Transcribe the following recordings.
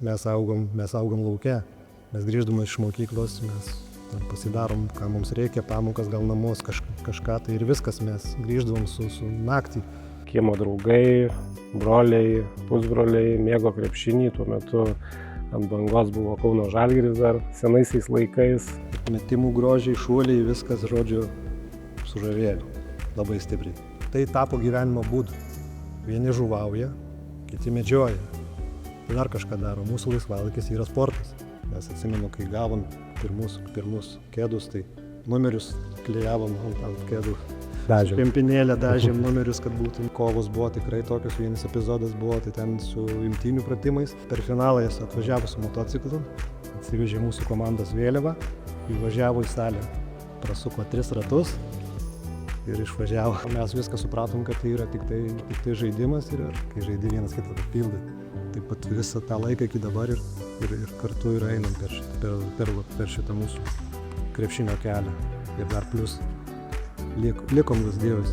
mes augom lauke. Mes grįždami iš mokyklos, mes pasidarom, ką mums reikia, pamokas gal namus, kažką tai ir viskas, mes grįždavom su naktį. Kiemo draugai, broliai, pusbroliai mėgo krepšinį, tuo metu ant bangos buvo Kauno Žalgiris dar senaisiais laikais. Metimų grožiai, šuoliai, viskas, žodžiu, sužavėjo labai stipriai. Tai tapo gyvenimo būdu. Vieni žuvauja, kiti medžioja. Tai dar kažką daro. Mūsų laisvalaikis yra sportas. Mes atsimenu, kai gavom pirmus kėdus, tai numerius klijavom ant kėdų. Kempinėlę dažėm numerius, kad būtų. Kovos buvo tikrai tokios, vienas epizodas buvo, tai ten su imtynių pratimais. Per finalą jis atvažiavo su motociklu, atsivežė mūsų komandos vėliavą, įvažiavo į salę, prasuko 3 ratus ir išvažiavo. Mes viską supratom, kad tai yra tik tai žaidimas ir kai žaidži vienas kitą papildai. Taip pat visą tą laiką iki dabar ir kartu ir einam per šitą mūsų krepšinio kelią. Ir dar plus likom Lazdijos.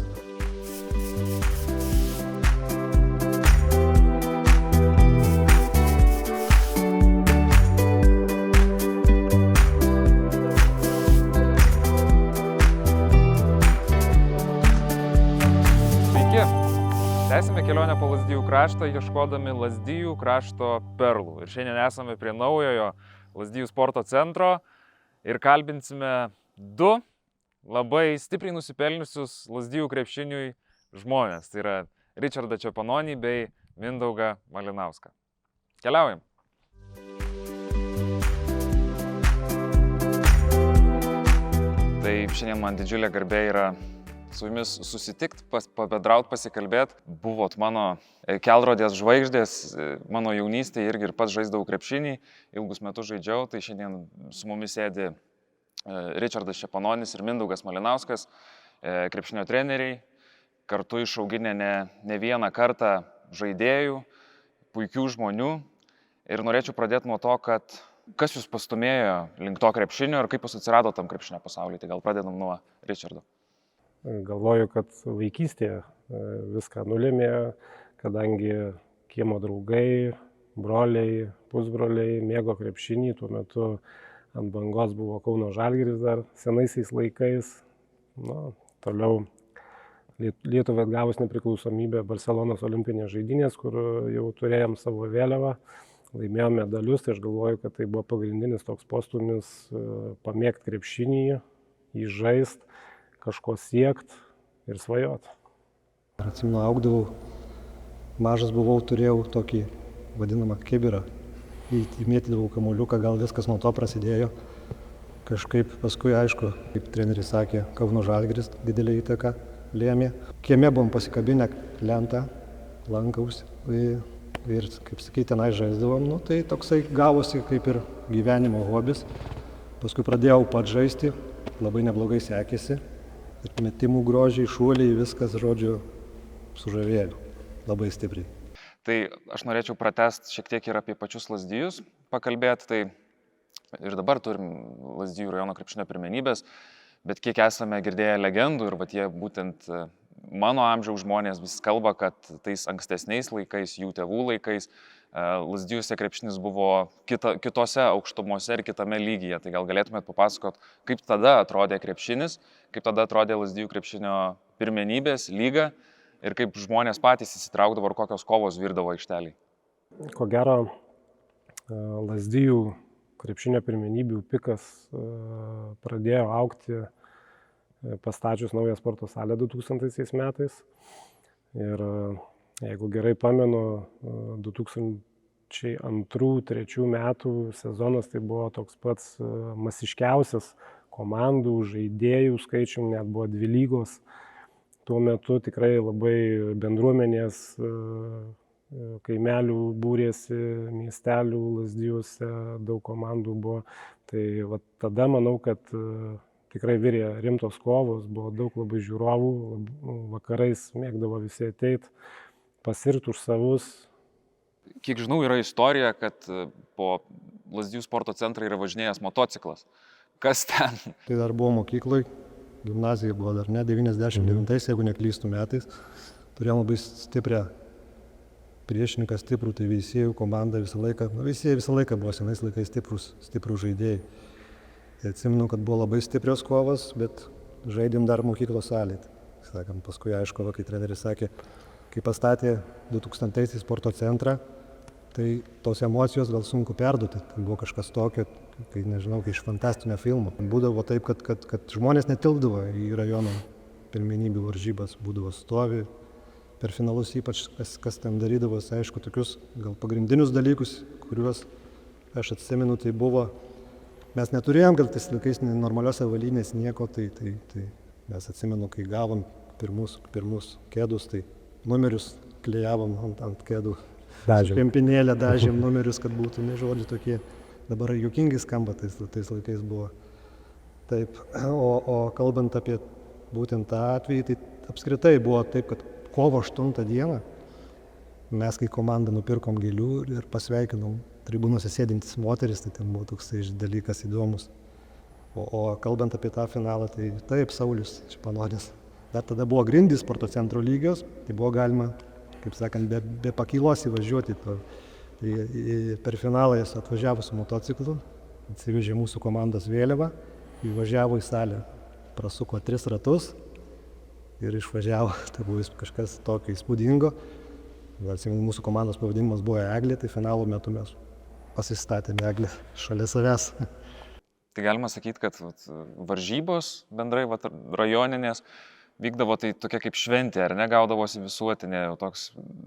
Tęsime kelionę po Lazdijų kraštą, ieškodami Lazdijų krašto perlų. Ir šiandien esame prie naujojo Lazdijų sporto centro ir kalbinsime 2 labai stipriai nusipelniusius Lazdijų krepšiniui žmonės. Tai yra Ričardą Čepononį bei Mindaugą Malinauską. Keliaujam! Tai šiandien man didžiulė garbė yra su jumis susitikt, pabendraut, pasikalbėt. Buvot mano kelrodės žvaigždės, mano jaunystėje irgi ir pats žaisdavau krepšinį, ilgus metus žaidžiau, tai šiandien su mumis sėdi Ričardas Čepononis ir Mindaugas Malinauskas, krepšinio treneriai, kartu išauginę ne vieną kartą žaidėjų, puikių žmonių. Ir norėčiau pradėti nuo to, kad kas jūs pastumėjo link to krepšinio ir kaip jūs atsirado tam krepšinio pasaulyje. Tai gal pradedam nuo Ričardo. Galvoju, kad vaikystėje viską nulėmė, kadangi kiemo draugai, broliai, pusbroliai mėgo krepšinį, tuo metu ant bangos buvo Kauno Žalgiris dar senaisiais laikais. Toliau Lietuvai atgavus nepriklausomybę Barselonos olimpinės žaidynės, kur jau turėjom savo vėliavą, laimėjom medalius, tai aš galvoju, kad tai buvo pagrindinis toks postūmis pamėgti krepšinį, jį žaist, kažko siekt ir svajot. Atsimenu, augdavau, mažas buvau, turėjau tokį vadinamą kibirą. Įmėtydavau kamuoliuką, gal viskas nuo to prasidėjo. Kažkaip paskui, aišku, kaip treneris sakė, Kauno Žalgiris didelį įtaką lėmė. Kieme buvom pasikabinę lentą, lankausi ir, kaip sakyti, tenai žaisdavom. Tai toksai gavosi kaip ir gyvenimo hobis. Paskui pradėjau pats žaisti, labai neblogai sekėsi. Ir metimų grožiai, šuoliai, viskas, žodžiu, sužavėjo labai stipriai. Tai aš norėčiau pratęsti šiek tiek ir apie pačius Lazdijus pakalbėti. Tai ir dabar turim Lazdijų rajono krepšinio pirmenybės, bet kiek esame girdėję legendų ir jie būtent mano amžiaus žmonės vis kalba, kad tais ankstesniais laikais, jų tėvų laikais, Lazdijuose krepšinis buvo kitose aukštumose ir kitame lygyje. Tai gal galėtumėt papasakot, kaip tada atrodė krepšinis, kaip tada atrodė Lazdijų krepšinio pirmenybės, lyga ir kaip žmonės patys įsitraukdavo ir kokios kovos virdavo aikšteliai. Ko gero, Lazdijų krepšinio pirmenybių pikas pradėjo augti pastačius naują sporto salę 2000 metais. Ir jeigu gerai pamenu, 2002-2003 metų sezonas tai buvo toks pats masiškiausias komandų, žaidėjų skaičium, net buvo 2 lygos. Tuo metu tikrai labai bendruomenės, kaimelių būrėsi, miestelių Lazdijuose, daug komandų buvo. Tai tada manau, kad tikrai virė rimtos kovos, buvo daug labai žiūrovų, vakarais mėgdavo visi ateit, pasirt už savus. Kiek žinau, yra istorija, kad po Lazdijų sporto centrą yra važinėjęs motociklas. Kas ten? Tai dar buvo mokykloj, gimnazija buvo dar 99, jeigu neklystų metais. Turėjom labai stiprią priešininką stiprų, tai Veisiejų komanda visą laiką, Veisiejai visą laiką buvo senais laikais stiprų žaidėjai. Tai atsimenu, kad buvo labai stiprios kovos, bet žaidėm dar mokyklos salėje. Sakant, paskui aišku, kai treneris sakė, kai pastatė 2000-aisiais sporto centrą, tai tos emocijos gal sunku perduoti. Tai buvo kažkas tokio, kai nežinau, kai iš fantastinio filmo. Būdavo taip, kad žmonės netilpdavo į rajono pirmenybių varžybas, būdavo stovi. Per finalus ypač, kas ten darydavo, aišku, tokius gal pagrindinius dalykus, kuriuos aš atsimenu, tai buvo, mes neturėjom gal tais laikais normalios avalynės nieko, tai mes atsimenu, kai gavom pirmus kėdus, tai numerius klijavom ant kėdų. Kempinėlę dažėm numerius, kad būtų nežodžiai tokie. Dabar juokingai skamba, tais laikais buvo. Taip, o kalbant apie būtent tą atvejį, tai apskritai buvo taip, kad kovo 8 dieną mes kai komandą nupirkom gėlių ir pasveikinom tribūnose sėdintis moteris, tai ten buvo toks dalykas įdomus. O kalbant apie tą finalą, tai taip, Saulius Španonis. Dar tada buvo grindys sporto centro lygios, tai buvo galima, kaip sakant, be pakylos įvažiuoti. Tai per finalą jis atvažiavo su motociklu, atsivežė mūsų komandos vėliavą, įvažiavo į salę, prasuko 3 ratus ir išvažiavo. Tai buvo kažkas tokio įspūdingo. Mūsų komandos pavadinimas buvo Eglė, tai finalo metu mes pasistatėme Eglę šalia savęs. Tai galima sakyti, kad varžybos bendrai rajoninės vykdavo tai tokia kaip šventė, ar ne, gaudavosi visuotinė, jau toks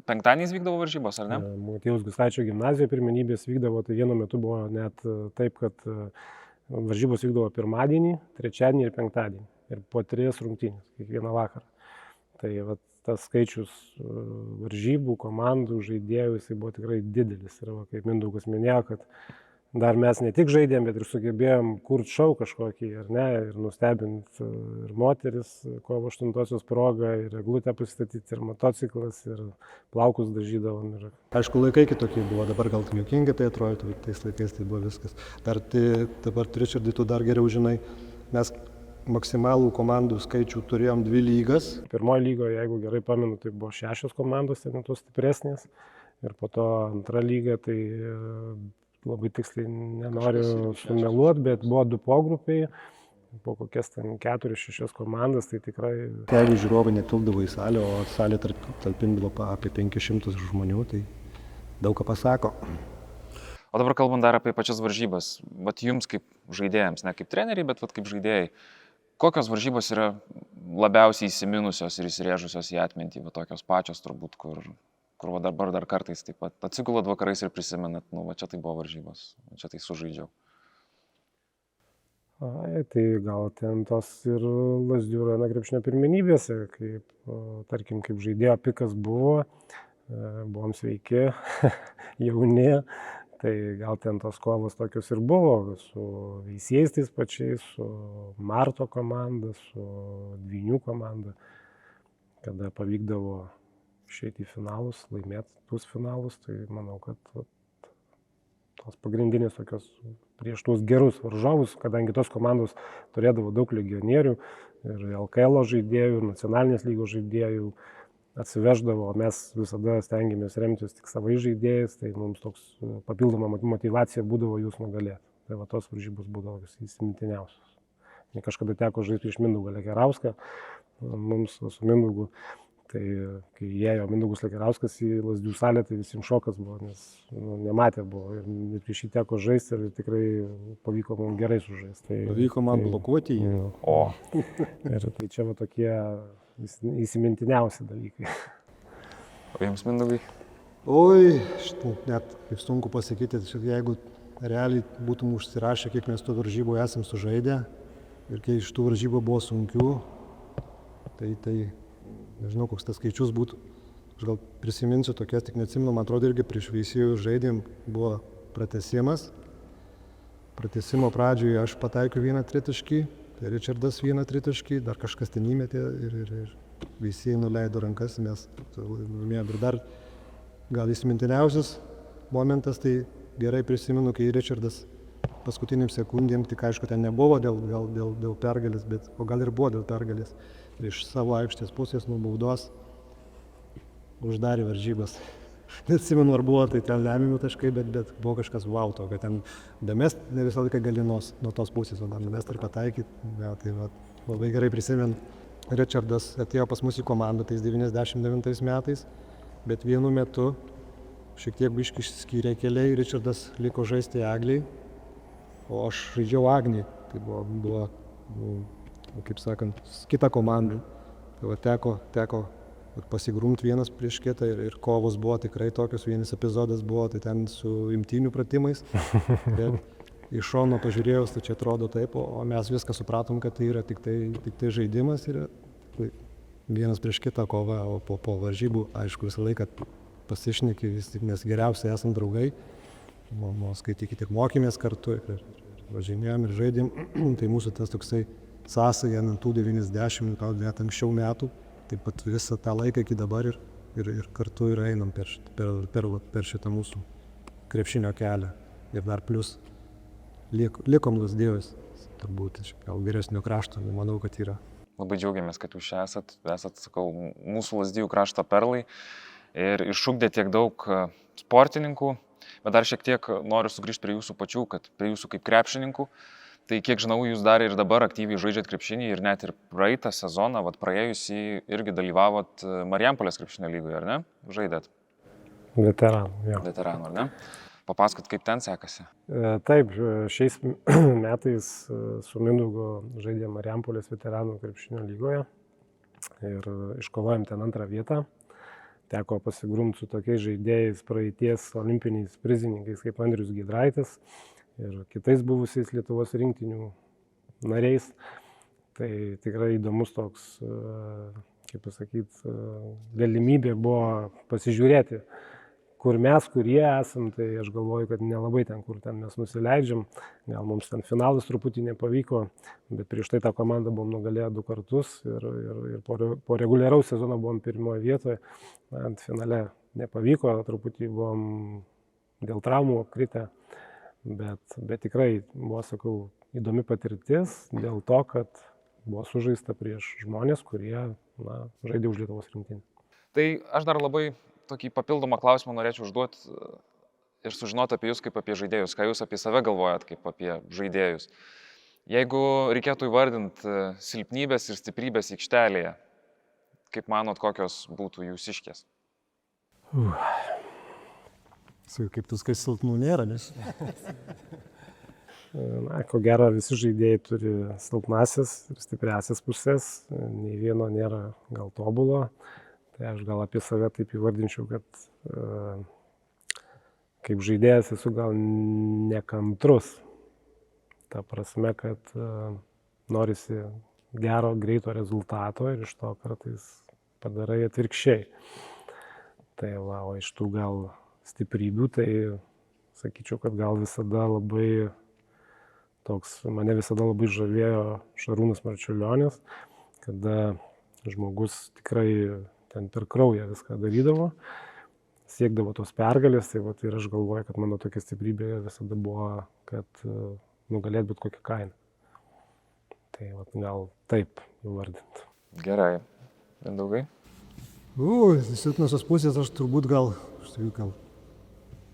penktadieniais vykdavo varžybos, ar ne? Motiejaus Gustaičio gimnazijoje pirmenybės vykdavo, tai vienu metu buvo net taip, kad varžybos vykdavo pirmadienį, trečiadienį ir penktadienį. Ir po 3 rungtynės kiekvieną vakarą. Tai tas skaičius varžybų, komandų, žaidėjų, jisai buvo tikrai didelis. Ir kaip Mindaugas minėjo, kad dar mes ne tik žaidėm, bet ir sugebėjom kurti šou kažkokį, ar ne, ir nustebinti ir moteris kovo 8-osios progą, ir eglutę pasistatyti, ir motociklas, ir plaukus dažydavom. Aišku, laikai kitokie buvo, dabar gal juokingai tai atrodo, tais laikais tai buvo viskas. Dabar Ričardai, tu dar geriau žinai, mes maksimalų komandų skaičių turėjom 2 lygas. Pirmoje lygoje, jeigu gerai pamenu, tai buvo 6 komandos, ten tos stipresnės, ir po to antra lyga, tai labai tiksliai nenoriu sumeluoti, bet buvo 2 pogrupiai, po kokias ten 4-6 komandas, tai tikrai... Jeigu žiūrovai netilpdavo į salę, o salė talpindavo apie 500 žmonių, tai daug ką pasako. O dabar kalbant dar apie pačias varžybas, jums kaip žaidėjams, ne kaip treneriai, bet kaip žaidėjai, kokios varžybos yra labiausiai įsiminusios ir įsirėžusios į atmintį, tokios pačios turbūt, kur dabar dar kartais taip pat atsigulat vakarais ir prisimenat, čia tai buvo varžybos, čia tai sužaidžiau. Tai gal ten tos ir Lazdijų rajono krepšinio pirmenybėse, tarkim, kaip žaidėjo pikas buvo, buvom sveiki, jauni, tai gal ten tos kovos tokios ir buvo, su Veisiejais tais pačiais, su Marto komanda, su Dvynių komanda, kada pavykdavo išeiti į finalus, laimėti pusfinalus, tai manau, kad tos pagrindinės tokios prieš tuos gerus varžovus, kadangi tos komandos turėdavo daug legionierių ir LKL žaidėjų, ir nacionalinės lygos žaidėjų atsiveždavo, mes visada stengiamės remtis tik savais žaidėjais, tai mums toks papildoma motyvacija būdavo jūs nugalėti. Tai tos varžybos būdavo įsimintiniausios. Kažkada teko žaisti prieš Mindaugą Lekerauską, mums su Mindaugu. Tai kai įėjo Mindaugas Lekerauskas į Lazdijų salę, tai visiems šokas buvo, nes nematė buvo. Ir prieš jį teko žaisti ir tikrai pavyko mums gerai sužaisti. Pavyko man blokuoti jį. Ir tai čia tokie įsimintiniausi dalykai. O jums, Mindaugai? Oi, net kaip sunku pasakyti, jeigu realiai būtum užsirašę, kiek mes tų varžybų esam sužaidę ir kiek iš tų varžybų buvo sunkių, tai nežinau, koks tas skaičius būtų. Aš gal prisiminsiu tokias, tik neatsimenu, man atrodo, irgi prieš Veisiejų žaidėm buvo pratęsimas. Pratęsimo pradžioje aš pataikiau 1 tritaškį, tai Ričardas 1 tritaškį, dar kažkas ten įmetė ir Veisiejai nuleido rankas, mes laimėjome. Ir dar gal įsimintiniausias momentas, tai gerai prisimenu, kai Ričardas paskutiniam sekundėm, tik aišku, ten nebuvo dėl pergalės, o gal ir buvo dėl pergalės. Iš savo aikštės pusės nuo baudos uždarė varžybas. neatsimenu, ar buvo tai ten lemiami taškai, bet buvo kažkas wow to, kad ten damest ne visą laiką gali nuo tos pusės, o damest ir pataikyti. Ja, tai va, labai gerai prisimenu, Richardas atėjo pas mus į komandą tais 99 metais, bet vienu metu šiek tiek biškį išsiskyrė keliai, Richardas liko žaisti Agliai, o aš žaidžiau Agnį, tai buvo kaip sakant, kita komanda. Tai va, teko pasigrumti vienas prieš kitą ir kovos buvo tikrai tokios, vienas epizodas buvo, tai ten su imtynių pratimais. Iš šono pažiūrėjus, tai čia atrodo taip, o mes viską supratom, kad tai yra tik tai žaidimas ir tai vienas prieš kitą kova, o po varžybų, aišku, visą laiką pasišneki, nes geriausiai esam draugai, skaitykite, ir mokymės kartu, ir važinėjom, ir žaidėm, tai mūsų tas toksai sąsaja ant tų 90, gal net anksčiau metų, taip pat visą tą laiką iki dabar ir kartu ir einam per šitą mūsų krepšinio kelią. Ir dar plus likom Lazdijos, turbūt gal vyresnio krašto, manau, kad yra. Labai džiaugiamės, kad jūs čia esat, sakau, mūsų Lazdijų krašto perlai ir išugdė tiek daug sportininkų, bet dar šiek tiek noriu sugrįžti prie jūsų pačių, prie jūsų kaip krepšininkų. Tai kiek žinau, jūs dar ir dabar aktyviai žaidžiat krepšinį ir net ir praeitą sezoną, praėjusį, irgi dalyvavot Marijampolės krepšinio lygoje, ar ne? Žaidėt? Veteranų, jo. Veteranų, ar ne? Papasakot, kaip ten sekasi? Taip, šiais metais su Mindaugu žaidė Marijampolės veteranų krepšinio lygoje ir iškovojom ten antrą vietą. Teko pasigrumti su tokiais žaidėjais praeities olimpiniais prizininkais kaip Andrius Giedraitis ir kitais buvusiais Lietuvos rinktinių nariais. Tai tikrai įdomus toks, kaip pasakyti, galimybė buvo pasižiūrėti, kur mes, kur jie esam. Tai aš galvoju, kad nelabai ten, kur ten mes nusileidžiam. Gal mums ten finalas truputį nepavyko, bet prieš tai tą komandą buvom nugalėję 2 kartus ir po reguliaraus sezono buvom pirmoje vietoje. Ant finale nepavyko, truputį buvom dėl traumų apkritę. Bet tikrai buvo, sakau, įdomi patirtis dėl to, kad buvo sužaista prieš žmonės, kurie žaidė už Lietuvos rinktinę. Tai aš dar labai tokį papildomą klausimą norėčiau užduoti ir sužinoti apie jūs kaip apie žaidėjus. Ką jūs apie save galvojat kaip apie žaidėjus? Jeigu reikėtų įvardinti silpnybės ir stiprybės aikštelėje, kaip manot, kokios būtų jūsiškės? Kaip tu skai silpnų nėra, nes... Ko gero, visi žaidėjai turi silpnasias ir stipriasias pusės, nei vieno nėra gal tobulo. Tai aš gal apie save taip įvardinčiau, kad kaip žaidėjas esu gal nekantrus. Ta prasme, kad norisi gero, greito rezultato ir iš to kartais padarai atvirkščiai. Tai o iš tų gal stiprybių, tai sakyčiau, kad gal visada mane visada labai žavėjo Šarūnas Marčiulionis, kada žmogus tikrai ten per kraują viską darydavo, siekdavo tos pergalės, tai ir aš galvoju, kad mano tokia stiprybė visada buvo, kad nugalėt bet kokią kainą. Tai gal taip įvardint. Gerai. Mindaugai? Silpnosios pusės aš turbūt gal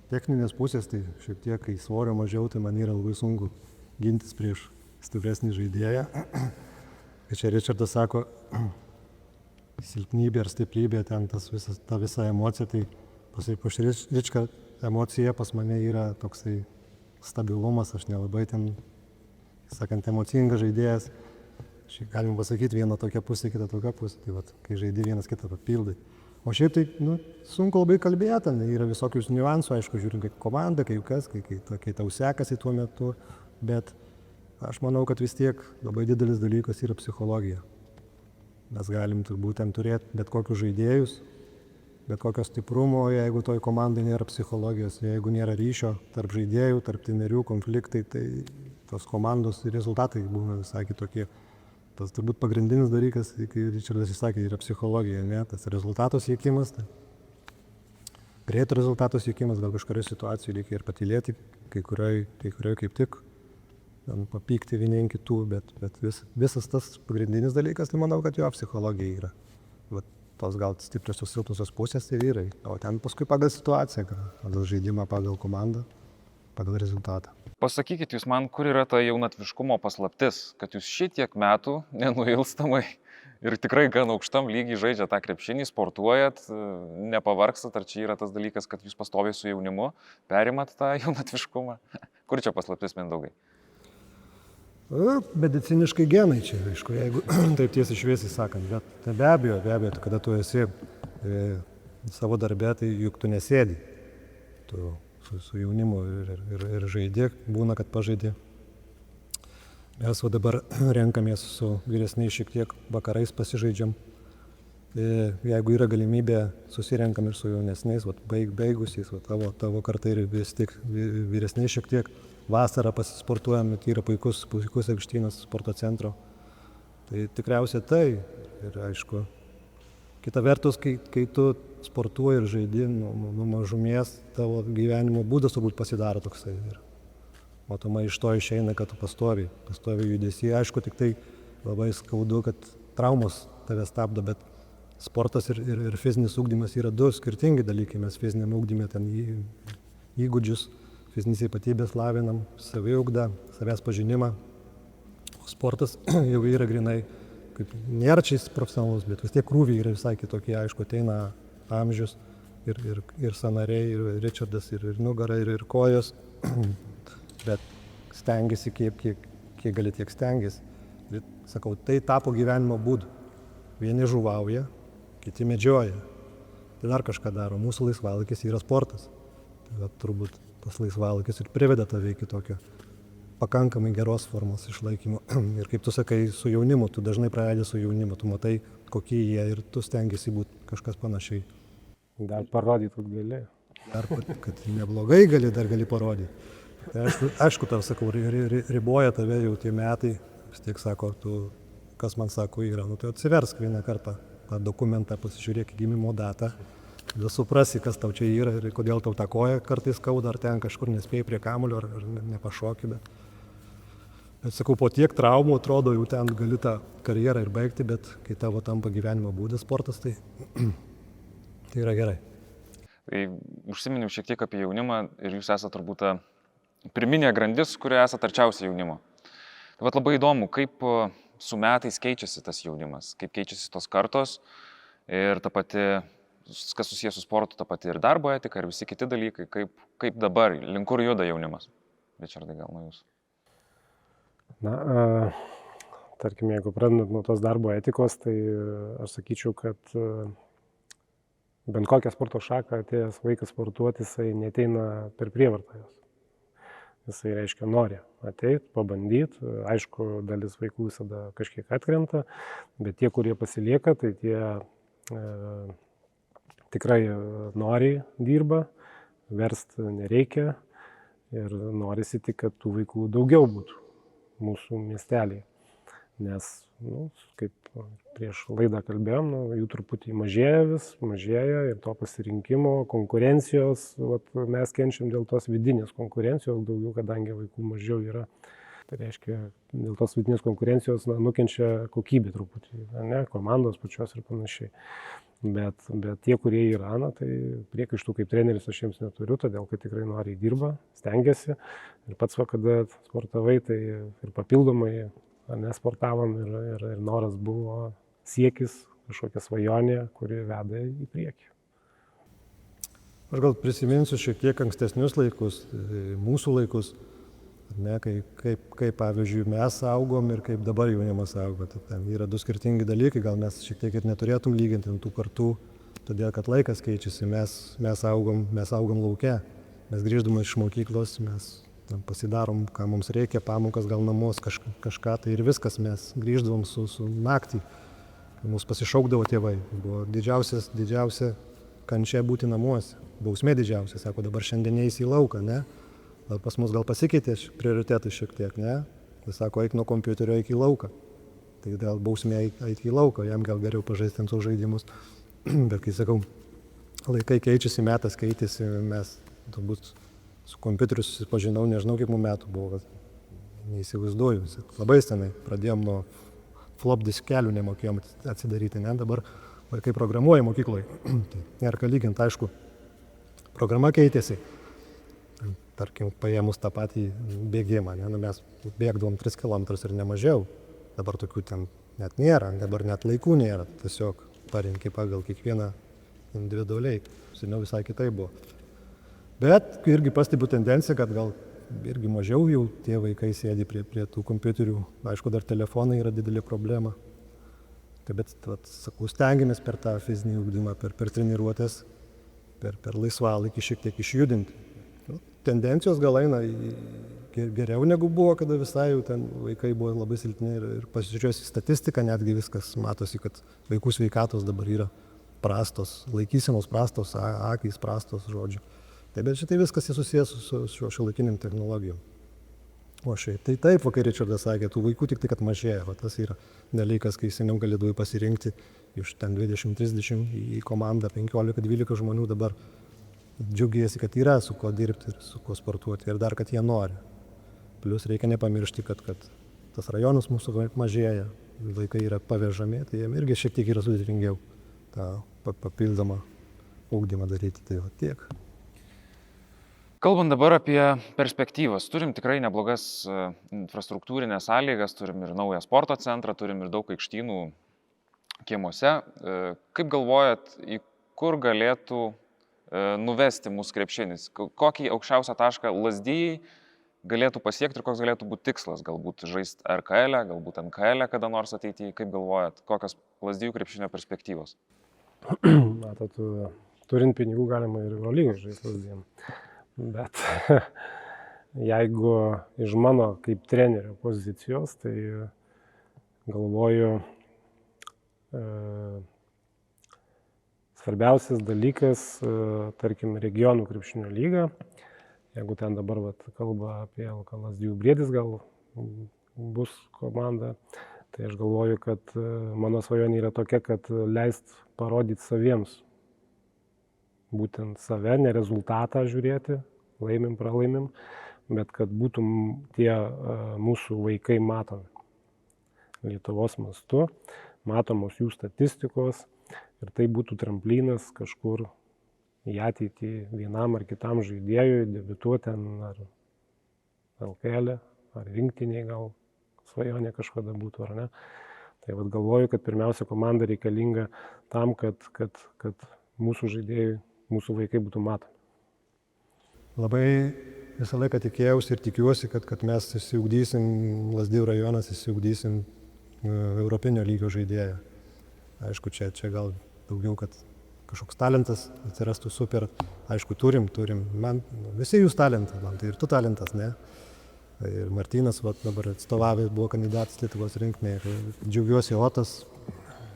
techninės pusės, tai šiek tiek, kai svorio mažiau, tai man yra labai sunku gintis prieš stipresnį žaidėją. Kai čia Richardas sako, silpnybė ar stiprybė, ten ta visa emocija, tai pas Richard emocija pas mane yra toksai stabilumas, aš nelabai ten, sakant, emocingas žaidėjas. Šiaip galim pasakyti, viena tokia pusė, kita tokia pusė, tai kai žaidži vienas kitą papildai. O šiaip tai sunku labai kalbėti, yra visokius niuansų, aišku, žiūrint kaip komanda, kaip kas, kai tau sekasi tuo metu, bet aš manau, kad vis tiek labai didelis dalykas yra psichologija. Mes galim turbūt ten turėti bet kokius žaidėjus, bet kokio stiprumo, jeigu toj komandai nėra psichologijos, jeigu nėra ryšio tarp žaidėjų, tarp trenerių, konfliktai, tai tos komandos rezultatai būna visai kitokie. Tas turbūt pagrindinis dalykas, kai Richardas išsakė, yra psichologija, ne? Tas rezultato siekimas, greito rezultato siekimas, gal kažkurioje situacijoje reikia ir patylėti, kai kurioje kaip tik papykti vieni kitų, bet visas tas pagrindinis dalykas, tai manau, kad jo psichologija yra. tos gal stipriosios silpnusios pusės tai vyrai, o ten paskui pagal situaciją, pagal žaidimą, pagal komandą, pagal rezultatą. Pasakykit jūs man, kur yra ta jaunatviškumo paslaptis, kad jūs šitiek metų nenuilstamai ir tikrai gan aukštam lygiai žaidžia tą krepšinį, sportuojat, nepavargstat, ar čia yra tas dalykas, kad jūs pastoviai su jaunimu perimat tą jaunatviškumą? Kur čia paslaptis, Mindaugai? Mediciniškai genai čia, aišku, jeigu taip tiesiai šviesiai sakant, bet tai be abejo, kada tu esi savo darbę, tai juk tu nesėdi. Tu su jaunimu ir žaidė, būna, kad pažaidė. Mes dabar renkamės su vyresniais šiek tiek vakarais pasižaidžiam. Jeigu yra galimybė, susirenkam ir su jaunesniais, baigusiais, tavo kartai ir vis tik vyresniais šiek tiek. Vasarą pasisportuojam, tai yra puikus aikštynas sporto centro. Tai tikriausiai tai. Ir aišku, kita vertus, kai tu sportuoji ir žaidi, nuo mažumės tavo gyvenimo būdas turbūt pasidaro toksai. Ir matomai iš to išeina, kad tu pastoviai judesi. Aišku, tik tai labai skaudu, kad traumos tave stabdo, bet sportas ir fizinis ugdymas yra du skirtingi dalykai. Mes fiziniam ugdyme ten įgūdžius, fizinės ypatybės lavinam, saviugdą, savęs pažinimą. O sportas jau yra grinai, kaip nėra čia profesionalus, bet vis tiek krūviai yra visai kitokie. Aišku, ateina amžius ir sąnariai, ir Richardas, ir nugara, ir kojos. Bet stengiasi, kiek gali, tiek stengiasi. Ir, sakau, tai tapo gyvenimo būdu. Vieni žuvauja, kiti medžioja. Tai dar kažką daro. Mūsų laisvalaikis yra sportas. Tai turbūt tas laisvalaikis ir priveda tave iki tokio pakankamai geros formos išlaikymo. Ir kaip tu sakai, su jaunimu, tu dažnai praleidi su jaunimu, tu matai, kokie jie ir tu stengiasi būti kažkas panašiai. Dar parodyti, kad gali. Dar, kad neblogai gali, dar gali parodyti. Tai aišku, tau sakau, riboja tave jau tie metai, vis tiek sako, kas man sako yra, tai atsiversk vieną kartą tą dokumentą, pasižiūrėk gimimo datą, tada suprasi, kas tau čia yra ir kodėl tau tą koją kartais skauda, ar ten kažkur nespėjai prie kamuolio, ar nepašoki, bet sakau, po tiek traumų atrodo, jau ten gali tą karjerą ir baigti, bet kai tavo tampa gyvenimo būdas sportas, tai yra gerai. Tai užsiminiau šiek tiek apie jaunimą ir jūs esate turbūt ta pirminė grandis, kurioje esate arčiausiai jaunimo. Tai vat labai įdomu, kaip su metais keičiasi tas jaunimas, kaip keičiasi tos kartos ir ta pati, kas susijęs su sportu, ta pati ir darbo etika ir visi kiti dalykai, kaip dabar, link kur juda jaunimas. Richardai, gal nuo jūsų? Na, tarkim, jeigu pradedant nuo tos darbo etikos, tai aš sakyčiau, kad bent kokią sporto šaką atėjęs vaikas sportuoti, jisai neteina per prievartą jos. Jisai reiškia nori ateit, pabandyti. Aišku, dalis vaikų visada kažkiek atkrenta, bet tie, kurie pasilieka, tai tie tikrai noriai dirba, verst nereikia ir norisi tik, kad tų vaikų daugiau būtų mūsų miestelėje. Nes, kaip prieš laidą kalbėjom, jų truputį mažėja ir to pasirinkimo, konkurencijos, mes kenčiam dėl tos vidinės konkurencijos daugiau, kadangi vaikų mažiau yra. Tai reiškia, dėl tos vidinės konkurencijos nukenčia kokybė truputį, ne, komandos pačios ir panašiai. Bet tie, kurie yra, tai priekaištų kaip treneris aš jiems neturiu, todėl kad tikrai noriai dirba, stengiasi. Ir pats, kada sportavai, tai ir papildomai nesportavom ir noras buvo siekis, kažkokia svajonė, kuri veda į priekį. Aš gal prisiminsiu šiek tiek ankstesnius laikus, mūsų laikus, ne, kaip pavyzdžiui mes augom ir kaip dabar jaunimas auga. Ten yra du skirtingi dalykai, gal mes šiek tiek ir neturėtum lyginti tų kartų, todėl kad laikas keičiasi, mes augom lauke, mes grįždami iš mokyklos, mes pasidarom, ką mums reikia, pamokas, gal namus, kažką, tai ir viskas, mes grįždavom su naktį, kai mus pasišaukdavo tėvai. Buvo didžiausia kančia būti namuose, bausmė didžiausia, sako, dabar šiandien eisi į lauką, ne? Pas mus gal pasikeitė prioritetai šiek tiek, ne? Tai sako, eik nuo kompiuterio, eik į lauką. Tai gal bausmė eiti į lauką, jam gal geriau pažaisti ant savo žaidimus. Bet kai sakau, laikai keičiasi, metas keitėsi, mes turbūt su kompiuteriu susipažinau, nežinau, kiek metų buvo, neįsivaizduoju. Labai senai pradėjom nuo flop diskelių, nemokėjom atsidaryti, ne? Dabar vaikai programuoja mokykloje. Tai nėra ką lyginti, aišku, programa keitėsi. Tarkim, paėmus tą patį bėgimą, ne? Nu, mes bėgdavom 3 km ir nemažiau, dabar tokių ten net nėra, dabar net laikų nėra, tiesiog parinki pagal kiekvieną individualiai, seniau visai kitaip buvo. Bet irgi pastebiu tendenciją, kad gal irgi mažiau jau tie vaikai sėdi prie tų kompiuterių, aišku, dar telefonai yra didelė problema. Tai bet, sakau, stengiamės per tą fizinį ugdymą, per treniruotės, per laisvalaikį šiek tiek išjudinti. Nu, tendencijos gal eina geriau negu buvo, kada visai jau ten vaikai buvo labai silpni ir pasižiūrėjus į statistiką, netgi viskas matosi, kad vaikų sveikatos dabar yra prastos, laikysenos prastos, akys prastos, žodžiu. Tai bet šitai viskas susijęs su šiuolaikiniam technologijom. O šiaip, tai taip, vakar Ričardas sakė, tų vaikų tik tai, kad mažėja. Va, tas yra dalykas, kai seniau galėdavai pasirinkti iš ten 20-30 į komandą 15-12 žmonių, dabar džiaugiesi, kad yra su kuo dirbti ir su kuo sportuoti ir dar, kad jie nori. Plius reikia nepamiršti, kad tas rajonas mūsų mažėja, vaikai yra pavežami, tai jiem irgi šiek tiek yra sudėtingiau tą papildomą ugdymą daryti. Tai va tiek. Kalbant dabar apie perspektyvas, turim tikrai neblogas infrastruktūrinės sąlygas, turim ir naują sporto centrą, turim ir daug aikštynų kiemuose. Kaip galvojat, į kur galėtų nuvesti mūsų krepšinis? Kokį aukščiausią tašką Lazdijai galėtų pasiekti ir koks galėtų būti tikslas? Galbūt žaisti RKL, galbūt NKL kada nors ateityje? Kaip galvojat, kokios Lazdijų krepšinio perspektyvos? Matot, turint pinigų galima ir Eurolygos žaisti Lazdijam. Bet jeigu iš mano kaip trenerio pozicijos, tai galvoju, svarbiausias dalykas, tarkim, regionų krepšinio lyga. Jeigu ten dabar kalba apie Lazdijų Briedis gal bus komanda, tai aš galvoju, kad mano svajonė yra tokia, kad leist parodyti saviems. Būtent save, ne rezultatą žiūrėti, laimim, pralaimim, bet kad būtų tie mūsų vaikai matomi Lietuvos mastu, matomos jų statistikos ir tai būtų tramplynas kažkur į ateitį vienam ar kitam žaidėjui debiutuoti ar LKL, ar rinktiniai gal svajonė kažkada būtų, ar ne. Tai vat galvoju, kad pirmiausia komanda reikalinga tam, kad mūsų žaidėjai, mūsų vaikai būtų matomi. Labai visą laiką tikėjausi ir tikiuosi, kad mes įsiugdysim, Lazdijų rajonas įsiugdysim europinio lygio žaidėją. Aišku, čia gal daugiau, kad kažkoks talentas atsirastų super. Aišku, turim. Man visi jūs talentas, man tai ir tu talentas, ne? Ir Martynas dabar atstovavęs buvo kandidatas Lietuvos rinktinėje. Džiaugiuosi, Otas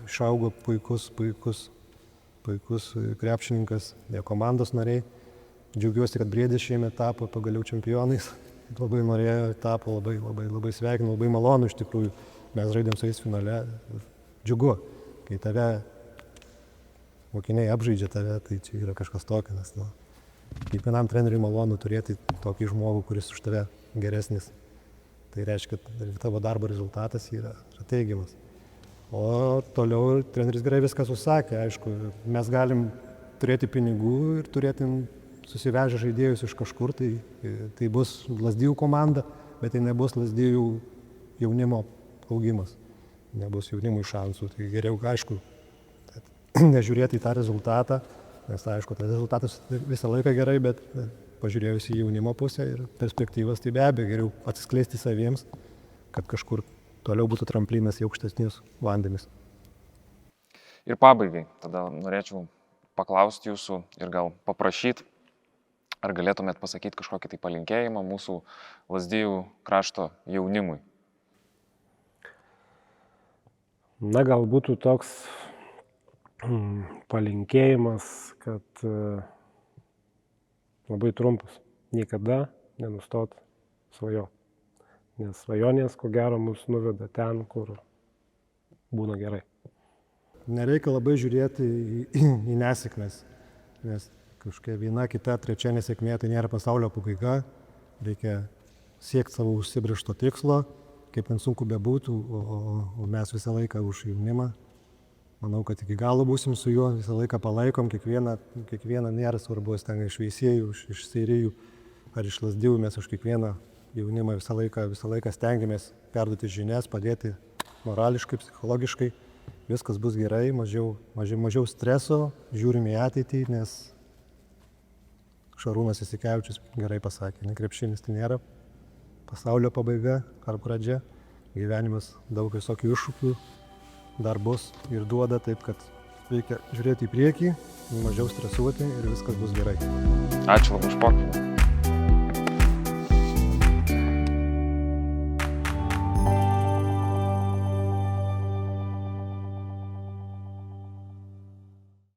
išaugo puikus krepšininkas, komandos nariai. Džiaugiuosi, kad Briedis šiemet tapo pagaliau čempionais. Labai norėjo, tapo labai sveikinu, labai malonu iš tikrųjų. Mes žaidėm su jais finale. Džiugu, kai tave mokiniai apžaidžia tave, tai čia yra kažkas tokio, nes kiekvienam treneriui malonu turėti tokį žmogų, kuris už tave geresnis. Tai reiškia, kad tavo darbo rezultatas yra teigiamas. O toliau treneris gerai viską susakė, aišku, mes galim turėti pinigų ir turėtim susivežę žaidėjus iš kažkur, tai bus Lazdijų komanda, bet tai nebus Lazdijų jaunimo augimas, nebus jaunimui šansų. Tai geriau, aišku, nežiūrėti į tą rezultatą, nes aišku, tas rezultatas visą laiką gerai, bet pažiūrėjus į jaunimo pusę ir perspektyvas, tai be abejo geriau atsiskleisti saviems, kad kažkur toliau būtų tramplynas į aukštesnius vandenis. Ir pabaigai, tada norėčiau paklausti jūsų ir gal paprašyti, ar galėtumėt pasakyti kažkokį tai palinkėjimą mūsų Lazdijų krašto jaunimui? Na, gal būtų toks palinkėjimas, kad labai trumpas. Niekada nenustot svajoti. Nes svajonės, ko gero, mus nuveda ten, kur būna gerai. Nereikia labai žiūrėti į nesėkmes, nes kažkokia viena, kita, trečia nesėkmė, tai nėra pasaulio pabaiga. Reikia siekti savo užsibrėžto tikslo, kaip ten sunku bebūtų, o mes visą laiką už jaunimą. Manau, kad iki galo būsim su juo, visą laiką palaikom, kiekvieną nėra svarbu, ten iš veisėjų, iš seirijų ar iš Lazdijų, mes už kiekvieną jaunimą visą laiką stengiamės perduoti žinias, padėti morališkai, psichologiškai. Viskas bus gerai, mažiau streso, žiūrime į ateitį, nes Šarūnas Jasikevičius gerai pasakė, krepšinis tai nėra pasaulio pabaiga ar pradžia, gyvenimas daug visokių iššūkių dar bus ir duoda, taip kad reikia žiūrėti į priekį, mažiau stresuoti ir viskas bus gerai. Ačiū labai už pokalbį.